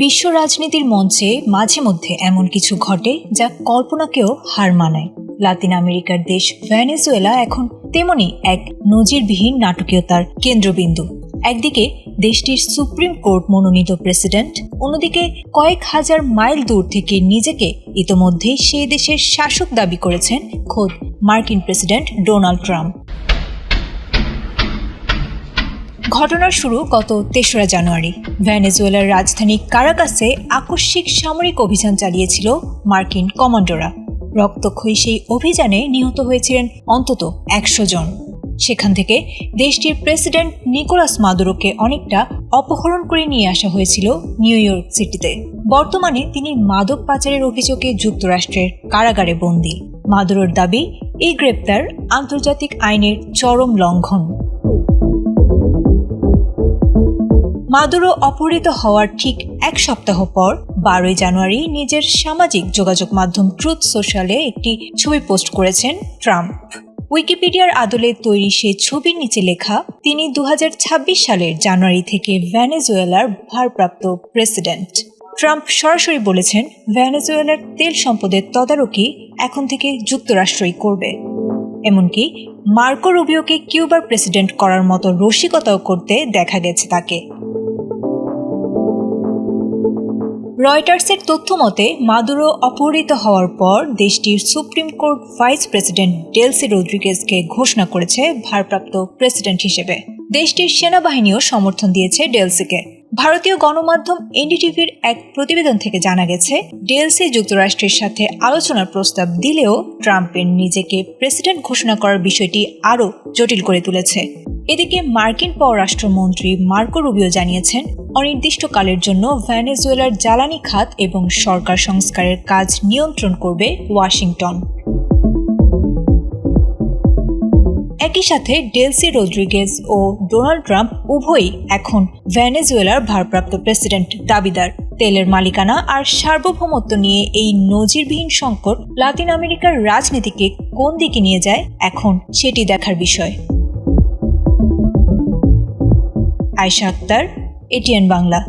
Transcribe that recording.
বিশ্ব রাজনীতির মঞ্চে মাঝে মধ্যে এমন কিছু ঘটে যা কল্পনাকেও হার মানায়। লাতিন আমেরিকার দেশ ভেনেজুয়েলা এখন তেমনি এক নজিরবিহীন নাটকীয়তার কেন্দ্রবিন্দু। একদিকে দেশটির সুপ্রিম কোর্ট মনোনীত প্রেসিডেন্ট, অন্যদিকে কয়েক হাজার মাইল দূর থেকে নিজেকে ইতোমধ্যেই সেই দেশের শাসক দাবি করেছেন খোদ মার্কিন প্রেসিডেন্ট ডোনাল্ড ট্রাম্প। ঘটনার শুরু গত ৩রা জানুয়ারি। ভেনেজুয়েলার রাজধানী কারাকাসে আকস্মিক সামরিক অভিযান চালিয়েছিল মার্কিন কমান্ডোরা। রক্তক্ষয়ী সেই অভিযানে নিহত হয়েছিলেন অন্তত ১০০ জন। সেখান থেকে দেশটির প্রেসিডেন্ট নিকোলাস মাদুরোকে অনেকটা অপহরণ করে নিয়ে আসা হয়েছিল নিউ ইয়র্ক সিটিতে। বর্তমানে তিনি মাদক পাচারের অভিযোগে যুক্তরাষ্ট্রের কারাগারে বন্দী। মাদুরোর দাবি, এই গ্রেপ্তার আন্তর্জাতিক আইনের চরম লঙ্ঘন। মাদুরো অপহৃত হওয়ার ঠিক এক সপ্তাহ পর ১২ জানুয়ারি নিজের সামাজিক যোগাযোগ মাধ্যম ট্রুথ সোশ্যালে একটি ছবি পোস্ট করেছেন ট্রাম্প। উইকিপিডিয়ার আদলে তৈরি সেই ছবির নিচে লেখা, তিনি ২০২৬ সালের জানুয়ারি থেকে ভেনেজুয়েলার ভারপ্রাপ্ত প্রেসিডেন্ট। ট্রাম্প সরাসরি বলেছেন, ভেনেজুয়েলার তেল সম্পদের তদারকি এখন থেকে যুক্তরাষ্ট্রই করবে। এমনকি মার্কো রুবিওকে কিউবার প্রেসিডেন্ট করার মতো রসিকতাও করতে দেখা গেছে তাকে। রয়টার্সের তথ্য মতে, মাদুরো অপহৃত হওয়ার পর দেশটির supreme court vice president Delcy রদ্রিগেজকে ঘোষণা করেছে ভারপ্রাপ্ত প্রেসিডেন্ট হিসেবে। দেশটির সেনাবাহিনীও সমর্থন দিয়েছে ডেলসিকে। ভারতীয় গণমাধ্যম এনডিটিভির এক প্রতিবেদন থেকে জানা গেছে, ডেলসি যুক্তরাষ্ট্রের সাথে আলোচনার প্রস্তাব দিলেও ট্রাম্পের নিজেকে প্রেসিডেন্ট ঘোষণা করার বিষয়টি আরও জটিল করে তুলেছে। এদিকে মার্কিন পররাষ্ট্রমন্ত্রী মার্কো রুবিও জানিয়েছেন, অনির্দিষ্টকালের জন্য ভেনেজুয়েলার জ্বালানি খাত এবং সরকার সংস্কারের কাজ নিয়ন্ত্রণ করবে ওয়াশিংটন। একই সাথে ডেলসি রদ্রিগেজ ও ডোনাল্ড ট্রাম্প উভয়ই এখন ভেনেজুয়েলার ভারপ্রাপ্ত প্রেসিডেন্ট দাবিদার। তেলের মালিকানা আর সার্বভৌমত্ব নিয়ে এই নজিরবিহীন সংকট লাতিন আমেরিকার রাজনীতিকে কোন দিকে নিয়ে যায়, এখন সেটি দেখার বিষয়। আয়েশা আক্তার, এটিএন বাংলা।